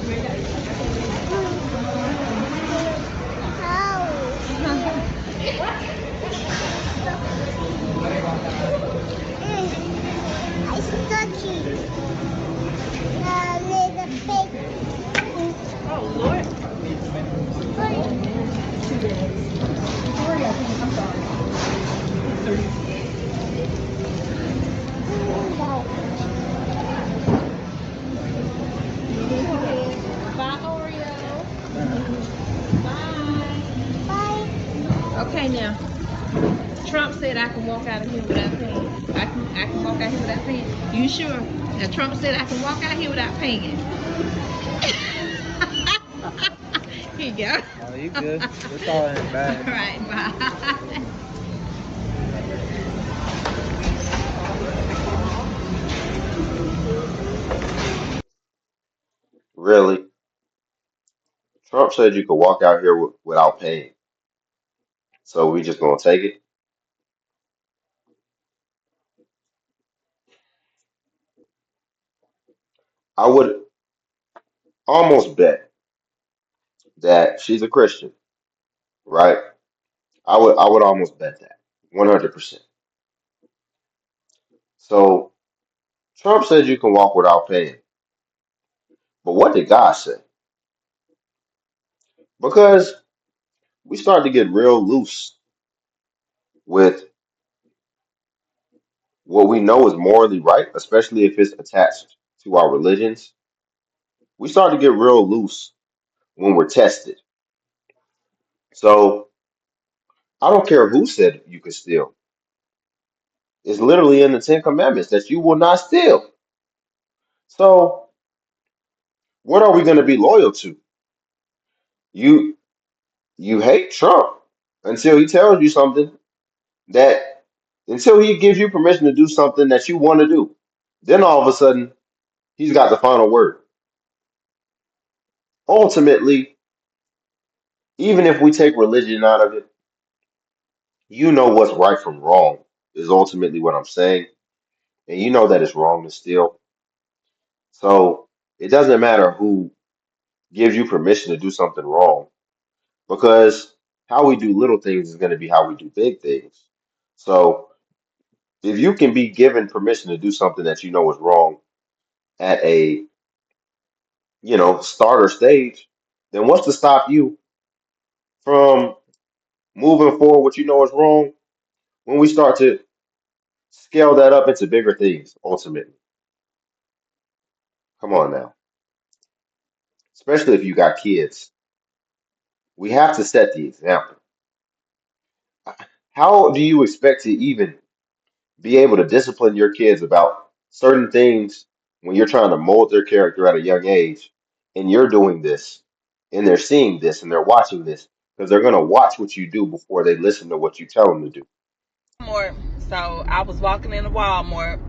I stuck you. Little pig. Oh, Lord. Bye, Oreo. Bye. Bye. Okay, now. Trump said I can walk out of here without paying. I can walk out here without paying. You sure? Now Trump said I can walk out here without paying. Here you go. Oh, you good. It's all in the bag. All right, bye. Really? Trump said you could walk out here without paying. So we just gonna take it? I would almost bet that she's a Christian, right? I would almost bet that 100%. So Trump said you can walk without paying. But what did God say? Because we start to get real loose with what we know is morally right, especially if it's attached to our religions. We start to get real loose when we're tested. So I don't care who said you could steal. It's literally in the Ten Commandments that you will not steal. So what are we going to be loyal to? You you hate Trump until he tells you something that until he gives you permission to do something that you want to do. Then all of a sudden he's got the final word. Ultimately, even if we take religion out of it, you know what's right from wrong is ultimately what I'm saying. And you know that it's wrong to steal. So it doesn't matter who gives you permission to do something wrong because how we do little things is going to be how we do big things. So if you can be given permission to do something that you know is wrong at a, starter stage, then what's to stop you from moving forward what you know is wrong when we start to scale that up into bigger things ultimately? Come on now. Especially if you got kids. We have to set the example. How do you expect to even be able to discipline your kids about certain things when you're trying to mold their character at a young age and you're doing this and they're seeing this and they're watching this because they're going to watch what you do before they listen to what you tell them to do. Walmart. So I was walking in the Walmart.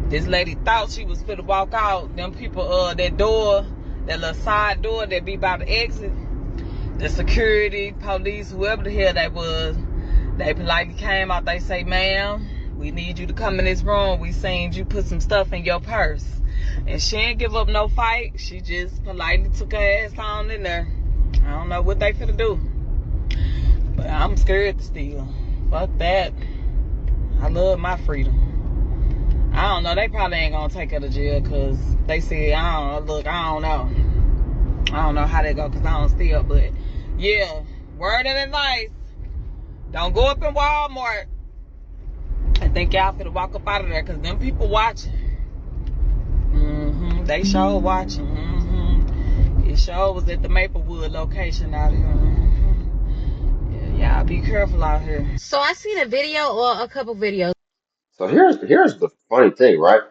This lady thought she was finna walk out. Them people, that door, that little side door that be by the exit, the security, police, whoever the hell they was, they politely came out. They say, "Ma'am, we need you to come in this room. We seen you put some stuff in your purse." And she didn't give up no fight. She just politely took her ass on in there. I don't know what they finna do, but I'm scared to steal. Fuck that. I love my freedom. I don't know. They probably ain't gonna take her to jail because they said, I don't know. Look, I don't know. I don't know how they go because I don't steal. But yeah, word of advice: don't go up in Walmart. I think y'all finna walk up out of there because them people watching. They sure watching. It sure was at the Maplewood location out here. Yeah, y'all be careful out here. So I seen a video or a couple videos. So here's the funny thing, right?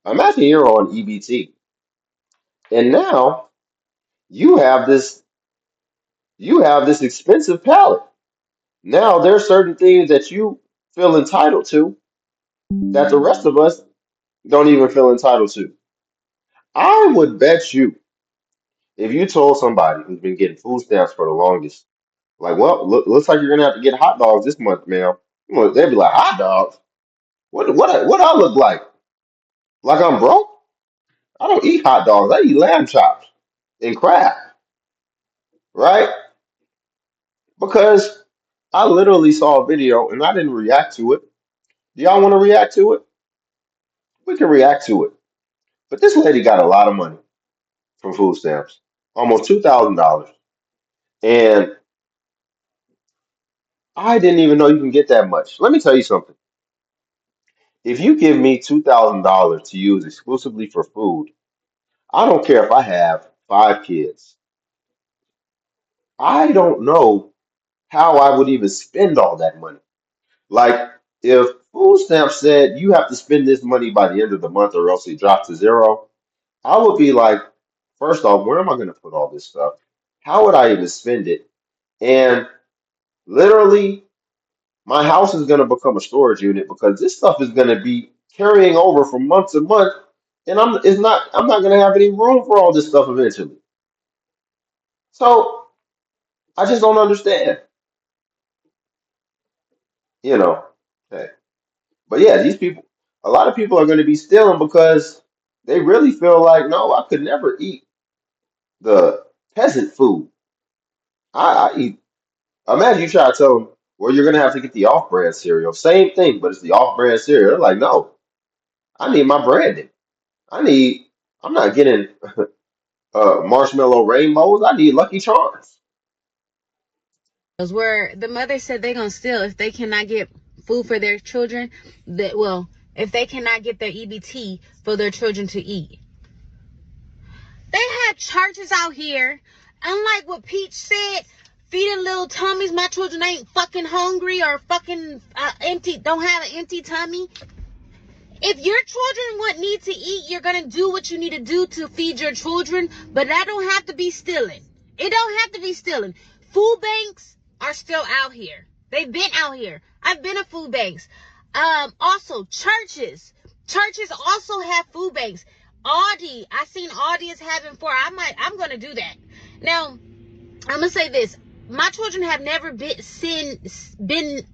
Imagine you're on EBT and now you have this you have this expensive palette. Now there's certain things that you feel entitled to that the rest of us don't even feel entitled to. I would bet you if you told somebody who's been getting food stamps for the longest, like, well, looks like you're gonna have to get hot dogs this month, ma'am. They'd be like, hot dogs? What I look like? Like I'm broke? I don't eat hot dogs. I eat lamb chops and crab, right? Because I literally saw a video and I didn't react to it. Do y'all want to react to it? We can react to it. But this lady got a lot of money from food stamps, almost $2,000. And I didn't even know you can get that much. Let me tell you something. If you give me $2,000 to use exclusively for food, I don't care if I have 5 kids. I don't know how I would even spend all that money. Like, if food stamps said you have to spend this money by the end of the month or else it drops to zero, I would be like, first off, where am I going to put all this stuff? How would I even spend it? And literally, my house is going to become a storage unit because this stuff is going to be carrying over from month to month, and I'm not going to have any room for all this stuff eventually. So I just don't understand, you know. Hey. But yeah, these people, a lot of people are going to be stealing because they really feel like, no, I could never eat the peasant food. I eat. Imagine you try to tell them, well, you're going to have to get the off-brand cereal. Same thing, but it's the off-brand cereal. They're like, no, I need my branding. I need, I'm not getting marshmallow rainbows. I need Lucky Charms. where the mother said they're gonna steal if they cannot get food for their children. That well, if they cannot get their EBT for their children to eat. They have churches out here. Unlike what Peach said, feeding little tummies. My children ain't fucking hungry or fucking empty. Don't have an empty tummy. If your children would need to eat, you're gonna do what you need to do to feed your children, but that don't have to be stealing. It don't have to be stealing. Food banks are still out here. They've been out here. I've been to food banks. Also churches. Churches also have food banks. Audi, I seen Audi is having 4. I'm gonna do that. Now, I'm gonna say this. My children have never been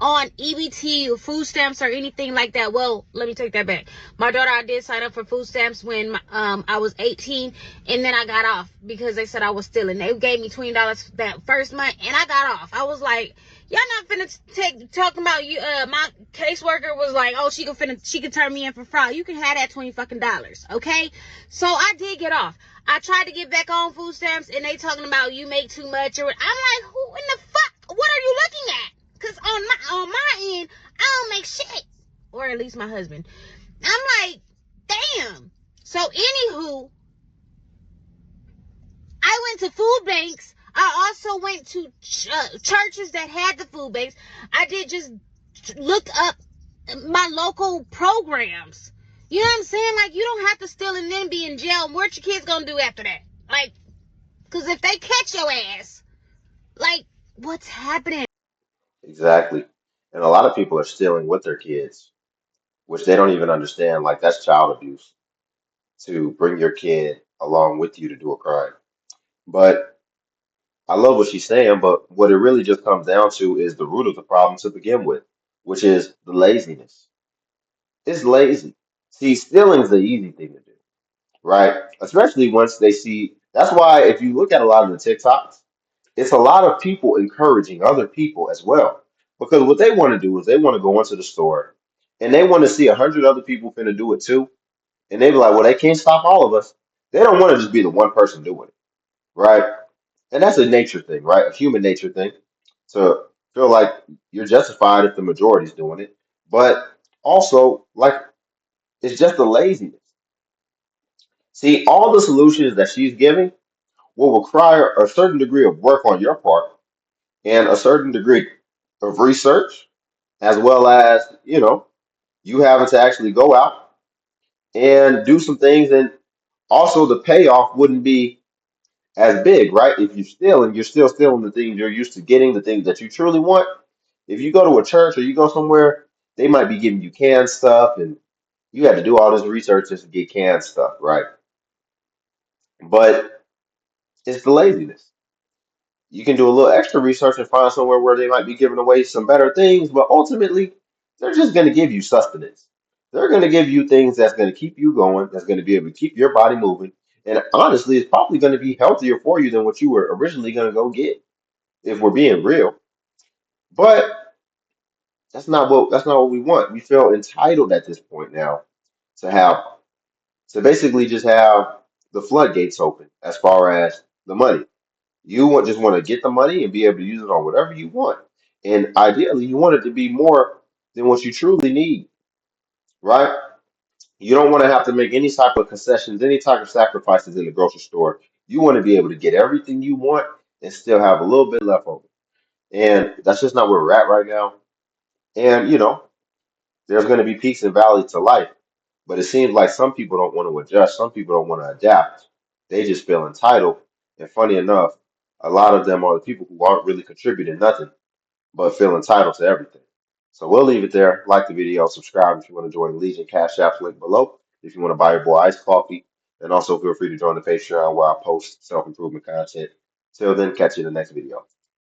on EBT or food stamps or anything like that. Well, let me take that back. My daughter, I did sign up for food stamps when I was 18, and then I got off because they said I was stealing. They gave me $20 that first month, and I got off. I was like, y'all not finna talking about you. My caseworker was like, oh, she could turn me in for fraud. You can have that $20 okay? So I did get off. I tried to get back on food stamps, and they talking about you make too much. Or I'm like, who in the fuck? What are you looking at? Cause on my end, I don't make shit, or at least my husband. I'm like, damn. So anywho, I went to food banks. I also went to churches that had the food banks. I did just look up my local programs. You know what I'm saying? Like, you don't have to steal and then be in jail. What your kids gonna do after that? Like, because if they catch your ass, like, what's happening? Exactly. And a lot of people are stealing with their kids, which they don't even understand. Like, that's child abuse to bring your kid along with you to do a crime. But I love what she's saying, but what it really just comes down to is the root of the problem to begin with, which is the laziness. It's lazy. See, stealing's the easy thing to do, right? Especially once they see. That's why if you look at a lot of the TikToks, it's a lot of people encouraging other people as well. Because what they want to do is they want to go into the store and they want to see 100 other people finna do it too. And they be like, well, they can't stop all of us. They don't want to just be the one person doing it, right? And that's a nature thing, right? A human nature thing to feel like you're justified if the majority's doing it. But also, like, it's just the laziness. See, all the solutions that she's giving will require a certain degree of work on your part and a certain degree of research, as well as, you having to actually go out and do some things. And also, the payoff wouldn't be as big, right? If you're stealing, you're still stealing the things you're used to getting, the things that you truly want. If you go to a church or you go somewhere, they might be giving you canned stuff, and you had to do all this research just to get canned stuff, right? But it's the laziness. You can do a little extra research and find somewhere where they might be giving away some better things, but ultimately, they're just going to give you sustenance. They're going to give you things that's going to keep you going, that's going to be able to keep your body moving. And honestly, it's probably going to be healthier for you than what you were originally going to go get, if we're being real. But that's not what we want. We feel entitled at this point now to have to basically just have the floodgates open as far as the money. Just want to get the money and be able to use it on whatever you want. And ideally, you want it to be more than what you truly need, right? You don't want to have to make any type of concessions, any type of sacrifices in the grocery store. You want to be able to get everything you want and still have a little bit left over. And that's just not where we're at right now. And, there's going to be peaks and valleys to life. But it seems like some people don't want to adjust. Some people don't want to adapt. They just feel entitled. And funny enough, a lot of them are the people who aren't really contributing nothing, but feel entitled to everything. So we'll leave it there. Like the video, subscribe if you want to join the Legion. Cash App link below if you want to buy your boy iced coffee. And also feel free to join the Patreon where I post self-improvement content. Till then, catch you in the next video.